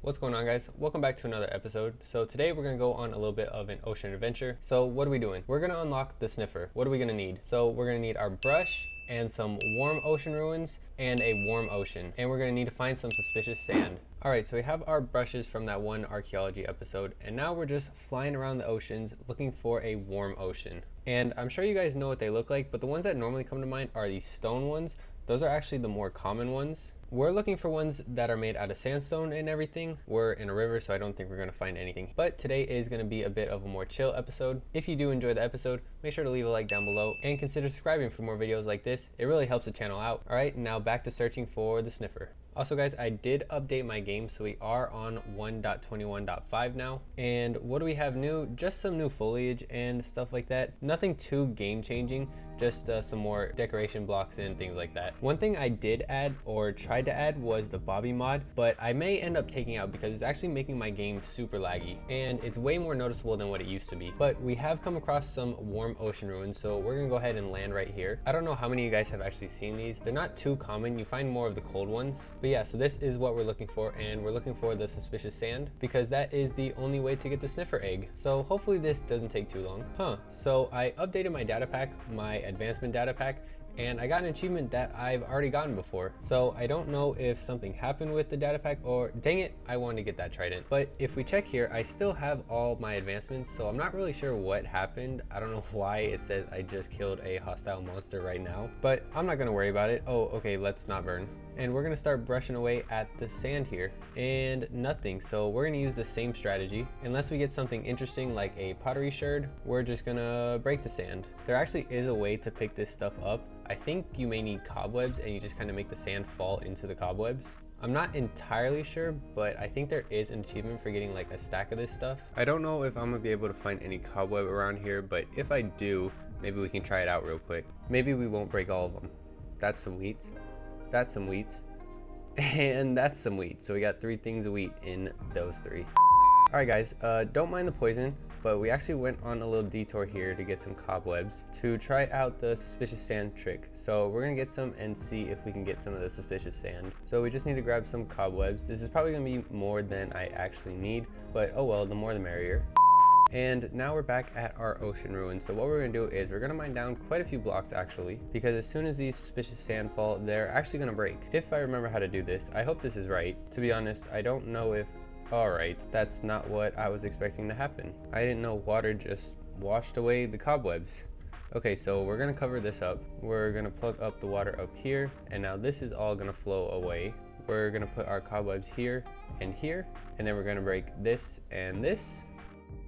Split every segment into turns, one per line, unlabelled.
What's going on, guys? Welcome back to another episode. So today we're gonna go on a little bit of an ocean adventure. So what are we doing? We're gonna unlock the Sniffer. What are we gonna need? So we're gonna need our brush and some warm ocean ruins and a warm ocean. And we're gonna need to find some suspicious sand. All right, so we have our brushes from that one archaeology episode, and now we're just flying around the oceans looking for a warm ocean. And I'm sure you guys know what they look like, but the ones that normally come to mind are these stone ones. Those are actually the more common ones. We're looking for ones that are made out of sandstone and everything. We're in a river, so I don't think we're gonna find anything. But today is gonna be a bit of a more chill episode. If you do enjoy the episode, make sure to leave a like down below and consider subscribing for more videos like this. It really helps the channel out. All right, now back to searching for the Sniffer. Also guys, I did update my game, so we are on 1.21.5 now. And what do we have new? Just some new foliage and stuff like that. Nothing too game changing, just some more decoration blocks and things like that. One thing I did add or tried to add was the Bobby mod, but I may end up taking out because it's actually making my game super laggy and it's way more noticeable than what it used to be. But we have come across some warm ocean ruins, so we're gonna go ahead and land right here. I don't know how many of you guys have actually seen these. They're not too common. You find more of the cold ones. But yeah, so this is what we're looking for, and we're looking for the suspicious sand because that is the only way to get the Sniffer egg. So hopefully this doesn't take too long. So I updated my data pack, my advancement data pack, and I got an achievement that I've already gotten before. So I don't know if something happened with the data pack or dang it, I wanted to get that trident. But if we check here, I still have all my advancements, so I'm not really sure what happened. I don't know why it says I just killed a hostile monster right now, but I'm not gonna worry about it. Oh, okay, let's not burn. And we're gonna start brushing away at the sand here and nothing. So we're gonna use the same strategy. Unless we get something interesting like a pottery sherd, we're just gonna break the sand. There actually is a way to pick this stuff up. I think you may need cobwebs and you just kind of make the sand fall into the cobwebs. I'm not entirely sure, but I think there is an achievement for getting like a stack of this stuff. I don't know if I'm gonna be able to find any cobweb around here, but if I do, maybe we can try it out real quick. Maybe we won't break all of them. That's some wheat. That's some wheat. And that's some wheat. So we got 3 things of wheat in those 3. All right guys, don't mind the poison, but we actually went on a little detour here to get some cobwebs to try out the suspicious sand trick. So we're gonna get some and see if we can get some of the suspicious sand. So we just need to grab some cobwebs. This is probably gonna be more than I actually need, but oh well, the more the merrier. And now we're back at our ocean ruins. So what we're gonna do is we're gonna mine down quite a few blocks actually, because as soon as these suspicious sand fall, they're actually gonna break. If I remember how to do this, I hope this is right. To be honest, I don't know if, all right, that's not what I was expecting to happen. I didn't know water just washed away the cobwebs. Okay, so we're gonna cover this up. We're gonna plug up the water up here, and now this is all gonna flow away. We're gonna put our cobwebs here, and then we're gonna break this and this.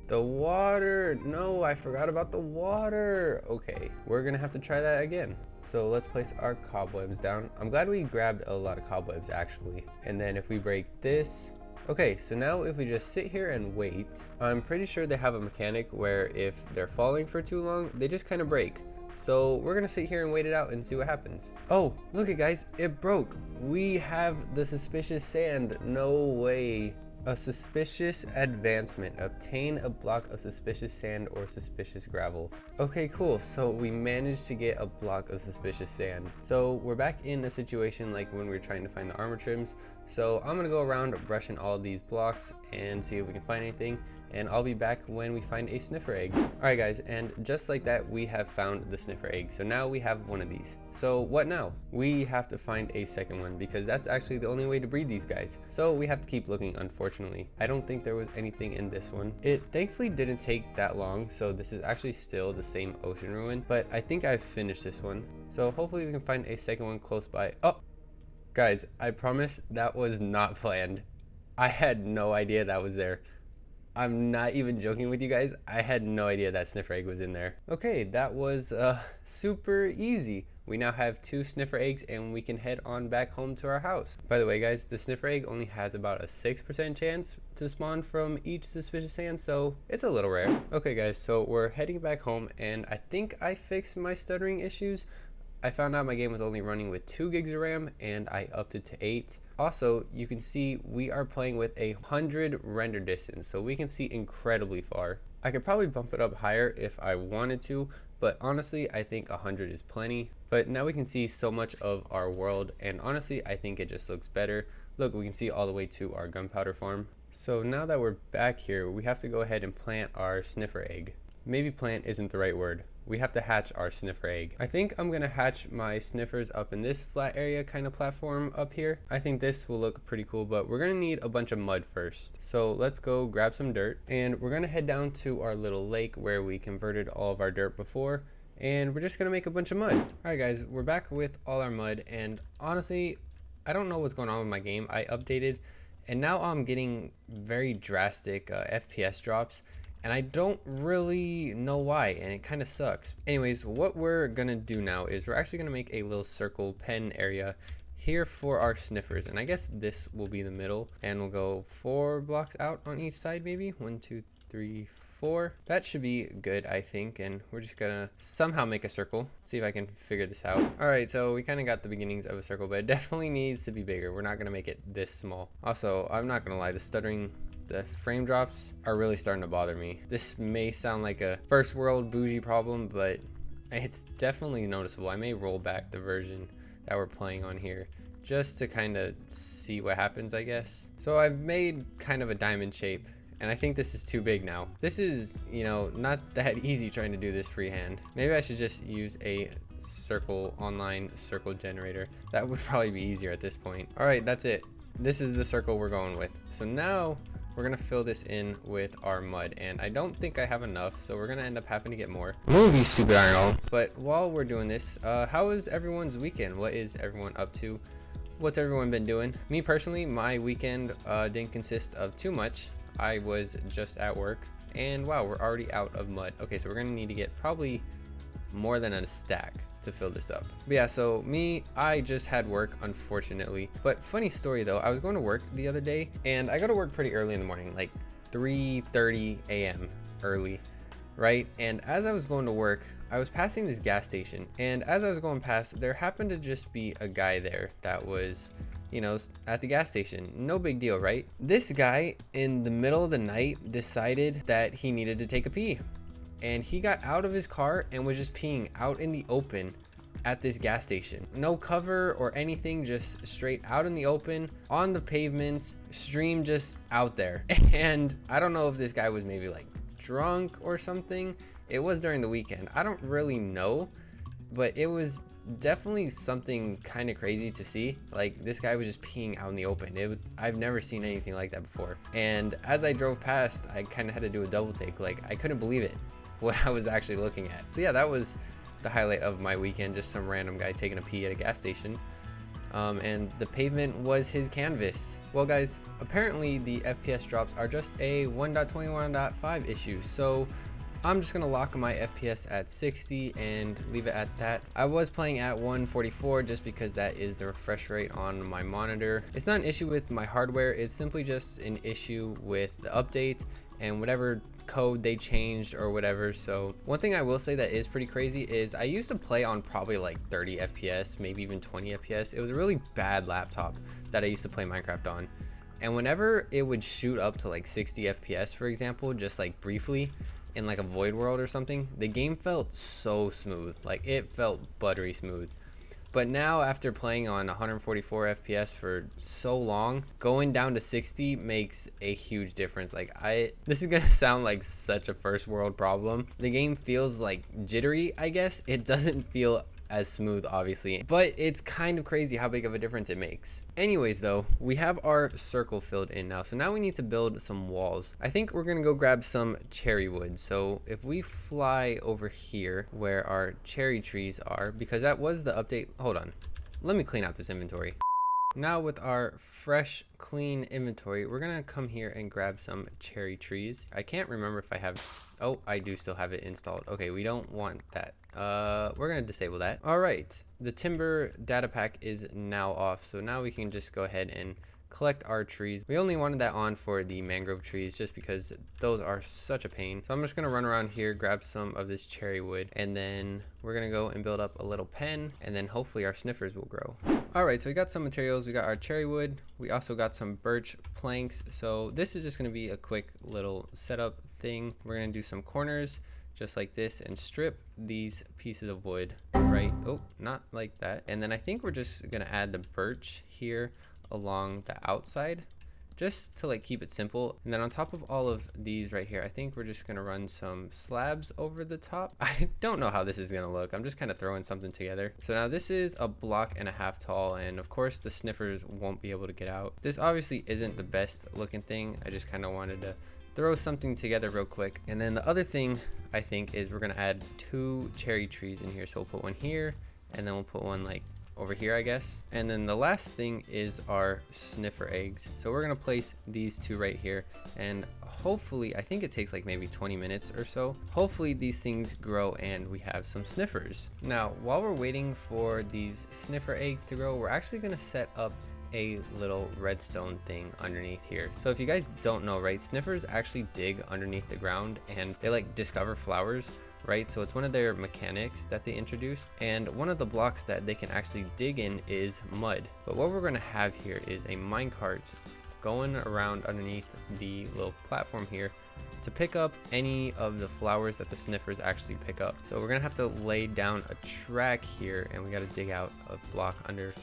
The water, no, I forgot about the water. Okay, we're gonna have to try that again. So let's place our cobwebs down. I'm glad we grabbed a lot of cobwebs actually. And then if we break this, okay, so now if we just sit here and wait, I'm pretty sure they have a mechanic where if they're falling for too long, they just kind of break. So we're gonna sit here and wait it out and see what happens. Oh, look it guys, it broke. We have the suspicious sand, no way. A suspicious advancement. Obtain a block of suspicious sand or suspicious gravel. Okay, cool. So we managed to get a block of suspicious sand. So we're back in a situation like when we were trying to find the armor trims. So I'm gonna go around brushing all these blocks and see if we can find anything. And I'll be back when we find a Sniffer egg. All right guys, and just like that, we have found the Sniffer egg. So now we have one of these. So what now? We have to find a second one because that's actually the only way to breed these guys. So we have to keep looking, unfortunately. I don't think there was anything in this one. It thankfully didn't take that long. So this is actually still the same ocean ruin, but I think I've finished this one. So hopefully we can find a second one close by. Oh, guys, I promise that was not planned. I had no idea that was there. I'm not even joking with you guys. I had no idea that Sniffer egg was in there. Okay, that was super easy. We now have 2 Sniffer eggs and we can head on back home to our house. By the way guys, the Sniffer egg only has about a 6% chance to spawn from each suspicious sand, so it's a little rare. Okay guys, so we're heading back home and I think I fixed my stuttering issues. I found out my game was only running with 2 gigs of RAM and I upped it to 8. Also, you can see we are playing with 100 render distance, so we can see incredibly far. I could probably bump it up higher if I wanted to, but honestly, I think 100 is plenty. But now we can see so much of our world, and honestly, I think it just looks better Look, we can see all the way to our gunpowder farm. So now that we're back here, we have to go ahead and plant our sniffer egg. Maybe plant isn't the right word. We have to hatch our sniffer egg. I think I'm gonna hatch my sniffers up in this flat area kind of platform up here. I think this will look pretty cool, but we're gonna need a bunch of mud first. So let's go grab some dirt, and we're gonna head down to our little lake where we converted all of our dirt before, and we're just gonna make a bunch of mud. All right guys, we're back with all our mud, and honestly, I don't know what's going on with my game. I updated, and now I'm getting very drastic FPS drops, and I don't really know why, and it kind of sucks. Anyways, what we're gonna do now is we're actually gonna make a little circle pen area here for our sniffers, and I guess this will be the middle, and we'll go 4 blocks out on each side, maybe 1, 2, 3, 4. That should be good, I think, and we're just gonna somehow make a circle. See if I can figure this out. All right, so we kind of got the beginnings of a circle, but it definitely needs to be bigger. We're not gonna make it this small. Also, I'm not gonna lie, the frame drops are really starting to bother me. This may sound like a first world bougie problem, but it's definitely noticeable. I may roll back the version that we're playing on here just to kind of see what happens, I guess. So I've made kind of a diamond shape, and I think this is too big now. This is, you know, not that easy trying to do this freehand. Maybe I should just use a online circle generator. That would probably be easier at this point. All right, that's it. This is the circle we're going with. So now we're gonna fill this in with our mud, and I don't think I have enough, so we're gonna end up having to get more. Move, you stupid iron. But while we're doing this, how is everyone's weekend? What is everyone up to? What's everyone been doing? Me personally, my weekend didn't consist of too much. I was just at work, and wow, we're already out of mud. Okay, so we're gonna need to get probably more than a stack to fill this up. But yeah, so I just had work, unfortunately. But funny story though, I was going to work the other day, and I go to work pretty early in the morning, like 3:30 a.m. early, right? And as I was going to work, I was passing this gas station, and as I was going past, there happened to just be a guy there that was, you know, at the gas station. No big deal, right? This guy in the middle of the night decided that he needed to take a pee, and he got out of his car and was just peeing out in the open at this gas station. No cover or anything, just straight out in the open on the pavement, stream just out there. And I don't know if this guy was maybe like drunk or something. It was during the weekend. I don't really know, but it was definitely something kind of crazy to see. Like, this guy was just peeing out in the open. I've never seen anything like that before. And as I drove past, I kind of had to do a double take. Like, I couldn't believe it, what I was actually looking at. So yeah, that was the highlight of my weekend, just some random guy taking a pee at a gas station. And the pavement was his canvas. Well guys, apparently the FPS drops are just a 1.21.5 issue, so I'm just gonna lock my FPS at 60 and leave it at that. I was playing at 144 just because that is the refresh rate on my monitor. It's not an issue with my hardware, it's simply just an issue with the update and whatever code they changed or whatever. So one thing I will say that is pretty crazy is I used to play on probably like 30 FPS, maybe even 20 FPS. It was a really bad laptop that I used to play Minecraft on, and whenever it would shoot up to like 60 FPS, for example, just like briefly in like a void world or something, the game felt so smooth. Like, it felt buttery smooth. But now, after playing on 144 FPS for so long, going down to 60 makes a huge difference. Like, this is gonna sound like such a first world problem. The game feels like jittery, I guess. It doesn't feel as smooth, obviously, but it's kind of crazy how big of a difference it makes. Anyways though, we have our circle filled in now, so now we need to build some walls. I think we're gonna go grab some cherry wood. So if we fly over here where our cherry trees are, because that was the update. Hold on, let me clean out this inventory. Now with our fresh, clean inventory, we're gonna come here and grab some cherry trees. I can't remember if I have, oh, I do still have it installed. Okay, we don't want that. We're gonna disable that. All right, the timber data pack is now off, so now we can just go ahead and collect our trees. We only wanted that on for the mangrove trees just because those are such a pain. So I'm just gonna run around here, grab some of this cherry wood, and then we're gonna go and build up a little pen, and then hopefully our sniffers will grow. All right, so we got some materials. We got our cherry wood. We also got some birch planks. So this is just gonna be a quick little setup thing. We're gonna do some corners just like this and strip these pieces of wood, right? Oh, not like that. And then I think we're just gonna add the birch here along the outside, just to like keep it simple. And then on top of all of these right here, I think we're just gonna run some slabs over the top. I don't know how this is gonna look. I'm just kind of throwing something together. So now this is a block and a half tall, and of course the sniffers won't be able to get out. This obviously isn't the best looking thing. I just kind of wanted to throw something together real quick. And then the other thing I think is we're gonna add 2 cherry trees in here. So we'll put one here, and then we'll put one like over here, I guess. And then the last thing is our sniffer eggs. So we're gonna place these 2 right here, and hopefully, I think it takes like maybe 20 minutes or so. Hopefully these things grow and we have some sniffers. Now, while we're waiting for these sniffer eggs to grow, we're actually gonna set up a little redstone thing underneath here. So if you guys don't know, right, sniffers actually dig underneath the ground and they like discover flowers, right? So it's one of their mechanics that they introduced, and one of the blocks that they can actually dig in is mud. But what we're going to have here is a minecart going around underneath the little platform here to pick up any of the flowers that the sniffers actually pick up. So we're gonna have to lay down a track here, and we got to dig out a block under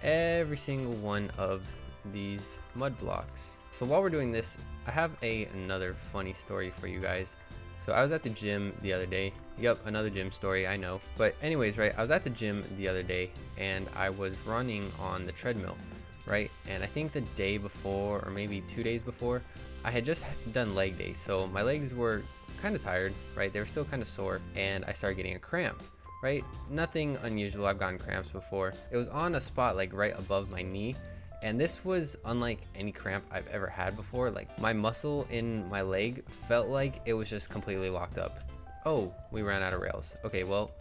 every single one of these mud blocks. So while we're doing this, I have another funny story for you guys. So I was at the gym the other day. Yep, another gym story, I know. But anyways, right, I was at the gym the other day and I was running on the treadmill, right? And I think the day before, or maybe 2 days before, I had just done leg day. So my legs were kind of tired, right? They were still kind of sore, and I started getting a cramp, right? Nothing unusual, I've gotten cramps before. It was on a spot like right above my knee. And this was unlike any cramp I've ever had before. Like my muscle in my leg felt like it was just completely locked up. Oh, we ran out of rails. Okay, well,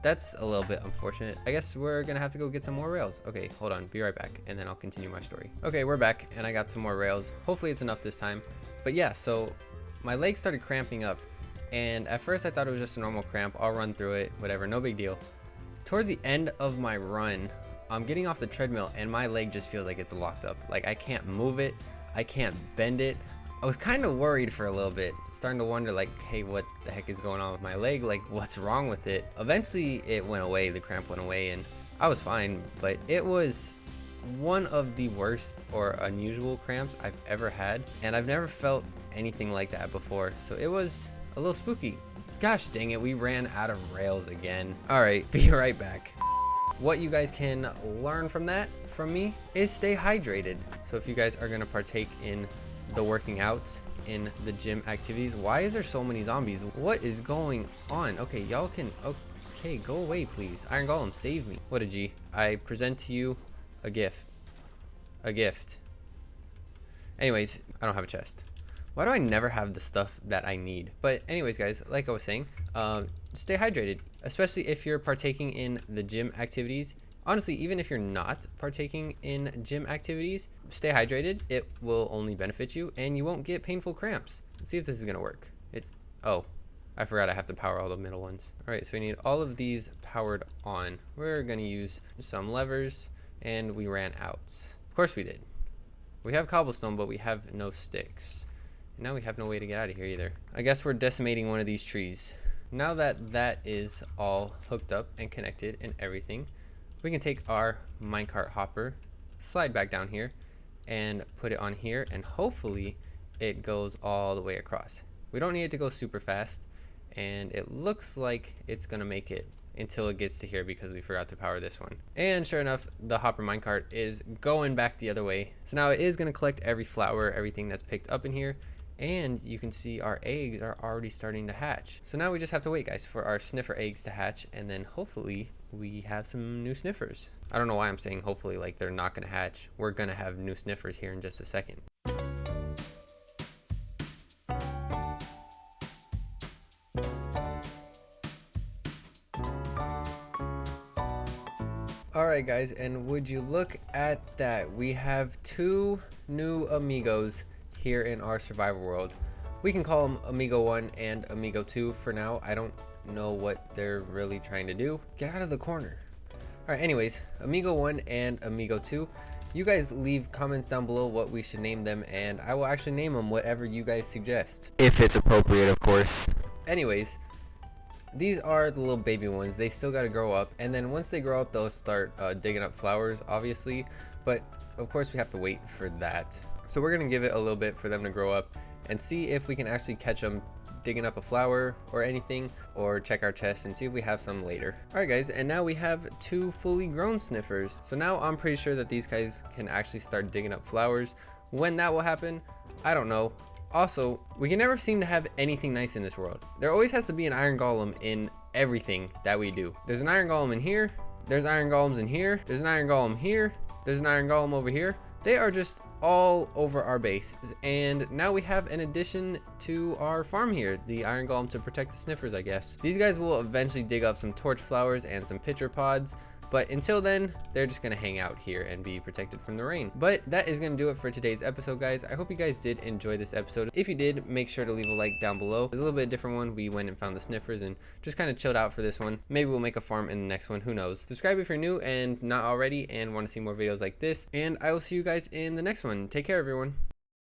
that's a little bit unfortunate. I guess we're gonna have to go get some more rails. Okay, hold on, be right back, and then I'll continue my story. Okay, we're back, and I got some more rails. Hopefully it's enough this time. But yeah, so my leg started cramping up, and at first I thought it was just a normal cramp. I'll run through it, whatever, no big deal. Towards the end of my run, I'm getting off the treadmill and my leg just feels like it's locked up. Like I can't move it, I can't bend it. I was kind of worried for a little bit, starting to wonder like, hey, what the heck is going on with my leg? Like, what's wrong with it? Eventually it went away, the cramp went away, and I was fine, but it was one of the worst or unusual cramps I've ever had, and I've never felt anything like that before, so it was a little spooky. Gosh dang it, we ran out of rails again. All right, be right back. What you guys can learn from that, from me, is stay hydrated. So if you guys are gonna partake in the working out, in the gym activities, why is there so many zombies? What is going on? Okay, y'all can, okay, go away please. Iron Golem, save me. What a G. I present to you a gift. A gift. Anyways, I don't have a chest. Why do I never have the stuff that I need? But anyways, guys, like I was saying, stay hydrated, especially if you're partaking in the gym activities. Honestly, even if you're not partaking in gym activities, stay hydrated. It will only benefit you, and you won't get painful cramps. Let's see if this is gonna work. Oh, I forgot I have to power all the middle ones. All right, so we need all of these powered on. We're gonna use some levers, and we ran out. Of course we did. We have cobblestone, but we have no sticks. And now we have no way to get out of here either. I guess we're decimating one of these trees. Now that that is all hooked up and connected and everything, we can take our minecart hopper, slide back down here, and put it on here, and hopefully it goes all the way across. We don't need it to go super fast, and it looks like it's gonna make it until it gets to here because we forgot to power this one. And sure enough, the hopper minecart is going back the other way. So now it is gonna collect every flower, everything that's picked up in here, and you can see our eggs are already starting to hatch. So now we just have to wait, guys, for our sniffer eggs to hatch, and then hopefully we have some new sniffers. I don't know why I'm saying hopefully, like they're not gonna hatch. We're gonna have new sniffers here in just a second. Alright guys, and would you look at that? We have 2 new amigos here in our survival world. We can call them Amigo 1 and Amigo 2 for now. I don't know what they're really trying to do. Get out of the corner. Alright, anyways, Amigo 1 and Amigo 2. You guys leave comments down below what we should name them, and I will actually name them whatever you guys suggest. If it's appropriate, of course. Anyways, these are the little baby ones. They still got to grow up, and then once they grow up, they'll start digging up flowers, obviously. But of course we have to wait for that. So we're gonna give it a little bit for them to grow up and see if we can actually catch them digging up a flower or anything, or check our chest and see if we have some later. Alright guys, and now we have 2 fully grown sniffers. So now I'm pretty sure that these guys can actually start digging up flowers. When that will happen, I don't know. Also, we can never seem to have anything nice in this world. There always has to be an iron golem in everything that we do. There's an iron golem in here, there's iron golems in here, there's an iron golem here, there's an iron golem over here. They are just all over our base. And now we have an addition to our farm here, the iron golem to protect the sniffers, I guess. These guys will eventually dig up some torch flowers and some pitcher pods, but until then, they're just gonna hang out here and be protected from the rain. But that is gonna do it for today's episode, guys. I hope you guys did enjoy this episode. If you did, make sure to leave a like down below. It's a little bit different one. We went and found the sniffers and just kind of chilled out for this one. Maybe we'll make a farm in the next one, who knows. Subscribe if you're new and not already and want to see more videos like this. And I will see you guys in the next one. Take care, everyone.